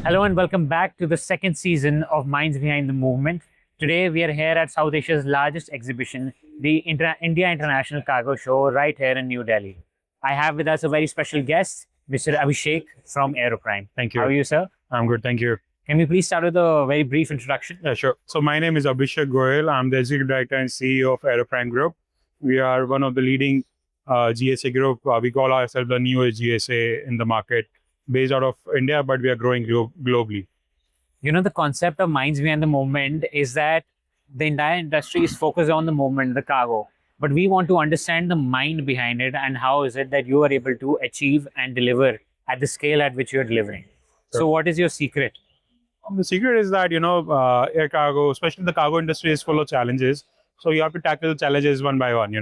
Hello and welcome back to the second season of Minds Behind the Movement. Today we are here at South Asia's largest exhibition, the India International Cargo Show, right here in New Delhi. I have with us a very special guest, Mr. Abhishek from Aeroprime. Thank How are you. you, sir? I'm good. Thank you. Can we please start with a very brief introduction? Yeah, sure. So my name is Abhishek Goyal. I'm the Executive Director and CEO of Aeroprime Group. We are one of the leading GSA group. We call ourselves the newest GSA in the market, based out of India, but we are growing globally. You know, the concept of Minds Behind the Movement is that the entire industry is focused on the movement, the cargo. But we want to understand the mind behind it and how is it that you are able to achieve and deliver at the scale at which you're delivering. So, Sure. what is your secret? The secret is that, air cargo, especially the cargo industry, is full of challenges. So you have to tackle challenges one by one,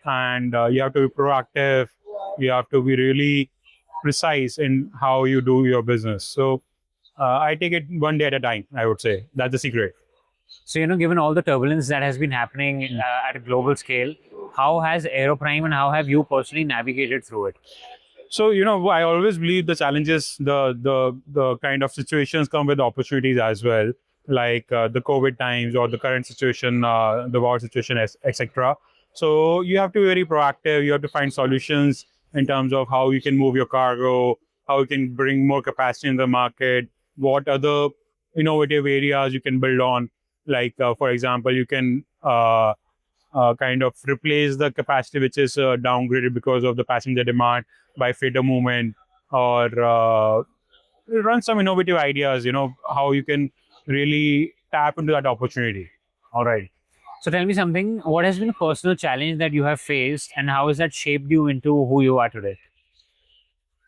and you have to be proactive. You have to be really precise in how you do your business. So I take it one day at a time, I would say. That's the secret. So, you know, given all the turbulence that has been happening at a global scale, how has Aeroprime and how have you personally navigated through it? So, I always believe the challenges, the kind of situations come with opportunities as well, like the COVID times or the current situation, the war situation, etc. So you have to be very proactive. You have to find solutions in terms of how you can move your cargo, how you can bring more capacity in the market, what other innovative areas you can build on. Like, for example, you can kind of replace the capacity which is downgraded because of the passenger demand by freighter movement, or run some innovative ideas, how you can really tap into that opportunity. All right. So, tell me something. What has been a personal challenge that you have faced and how has that shaped you into who you are today?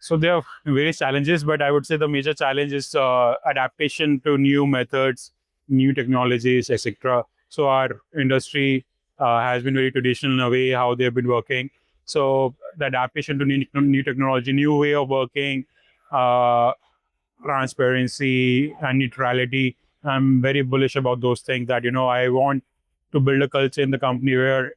So there are various challenges, but I would say the major challenge is adaptation to new methods, new technologies, etc. So our industry has been very traditional in a way how they've been working. So the adaptation to new technology, new way of working, uh, transparency and neutrality. I'm very bullish about those things. That I want to build a culture in the company where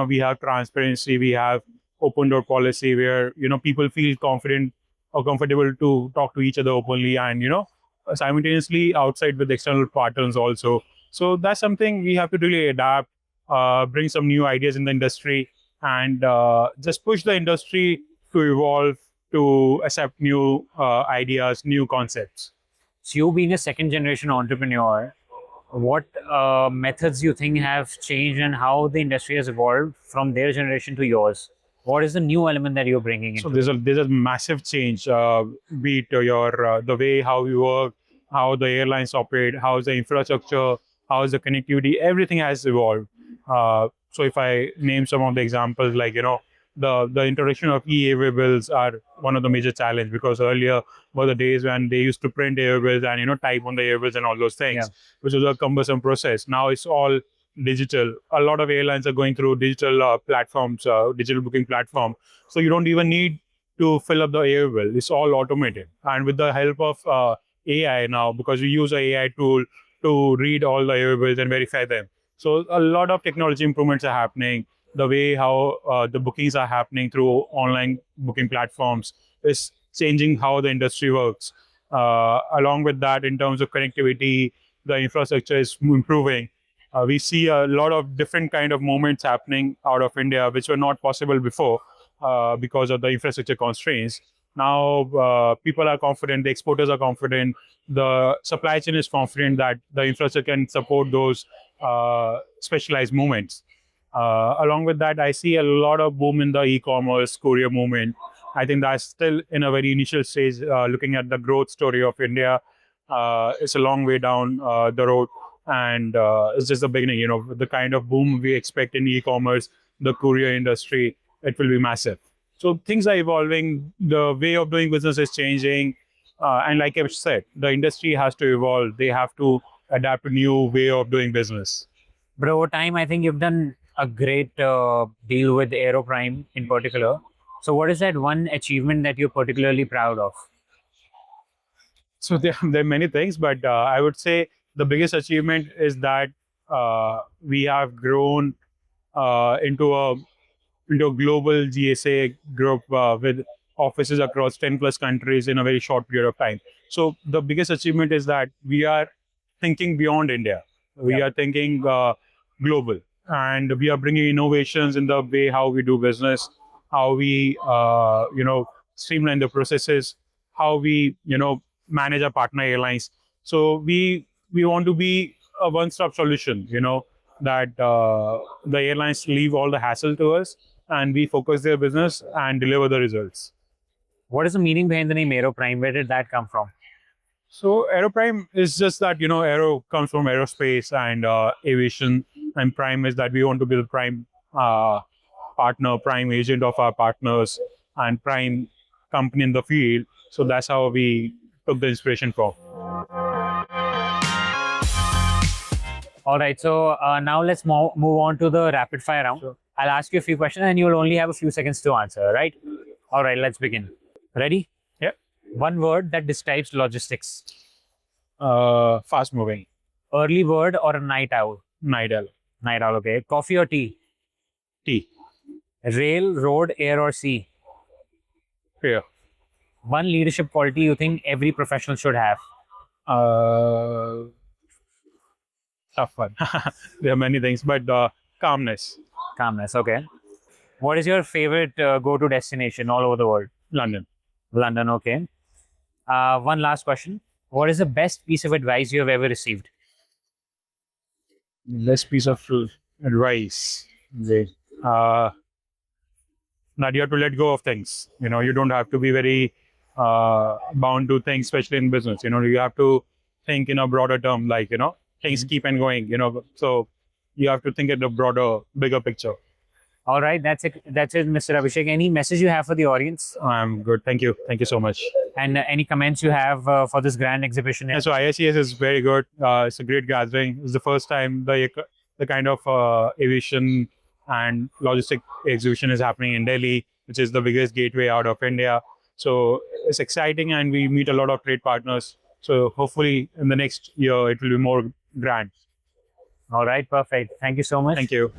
we have transparency, we have open door policy, where people feel confident or comfortable to talk to each other openly, and simultaneously outside with external partners also. So that's something we have to really adapt, bring some new ideas in the industry, and just push the industry to evolve, to accept new ideas, new concepts. So, you being a second generation entrepreneur, what methods you think have changed and how the industry has evolved from their generation to yours? What is the new element that you're bringing So into there's it? a massive change. Be it your the way how you work, how the airlines operate, how's the infrastructure, how's the connectivity. Everything has evolved. So if I name some of the examples, like the introduction of e-airway bills are one of the major challenge, because earlier were the days when they used to print airways and type on the airways and all those Yeah. things, which was a cumbersome process. Now it's all digital. A lot of airlines are going through digital platforms, digital booking platform. So you don't even need to fill up the air bill. It's all automated. And with the help of AI now, because we use a AI tool to read all the air bills and verify them. So a lot of technology improvements are happening. The way how the bookings are happening through online booking platforms is changing how the industry works. Along with that, in terms of connectivity, the infrastructure is improving. We see a lot of different kind of movements happening out of India, which were not possible before because of the infrastructure constraints. Now people are confident, the exporters are confident, the supply chain is confident that the infrastructure can support those specialized movements. Along with that, I see a lot of boom in the e-commerce, courier movement. I think that's still in a very initial stage. Looking at the growth story of India, it's a long way down the road, and it's just the beginning. The kind of boom we expect in e-commerce, the courier industry, it will be massive. So things are evolving. The way of doing business is changing, and like I said, the industry has to evolve. They have to adapt to new way of doing business. But over time, I think you've done a great deal with Aeroprime in particular. So, what is that one achievement that you're particularly proud of? So there are many things, but I would say the biggest achievement is that we have grown into a global GSA group with offices across 10 plus countries in a very short period of time. So the biggest achievement is that we are thinking beyond India. We are thinking global, and we are bringing innovations in the way how we do business, how we streamline the processes, how we manage our partner airlines. So we want to be a one-stop solution. That the airlines leave all the hassle to us, and we focus their business and deliver the results. What is the meaning behind the name Aeroprime? Where did that come from? So Aeroprime is just that aero comes from aerospace and aviation, and prime is that we want to be the prime partner, prime agent of our partners, and prime company in the field. So that's how we took the inspiration from. All right. So now let's move on to the rapid fire round. Sure. I'll ask you a few questions and you'll only have a few seconds to answer, right? All right. Let's begin. Ready? Yeah. One word that describes logistics. Fast moving. Early bird or a night owl? Night owl. Night owl, okay. Coffee or tea? Tea. Rail, road, air, or sea? Air. One leadership quality you think every professional should have? Tough one. There are many things, but calmness. Calmness, okay. What is your favorite go-to destination all over the world? London. London, okay. One last question. What is the best piece of advice you have ever received? Less piece of advice. That you have to let go of things. You don't have to be very bound to things, especially in business. You have to think in a broader term, like, things keep on going, so you have to think at the broader, bigger picture. All right, that's it, Mr. Abhishek. Any message you have for the audience? I'm good. Thank you so much. And any comments you have for this grand exhibition? Yeah, so ISES is very good. It's a great gathering. It's the first time the kind of aviation and logistic exhibition is happening in Delhi, which is the biggest gateway out of India. So it's exciting, and we meet a lot of trade partners. So hopefully in the next year, it will be more grand. All right, perfect. Thank you so much. Thank you.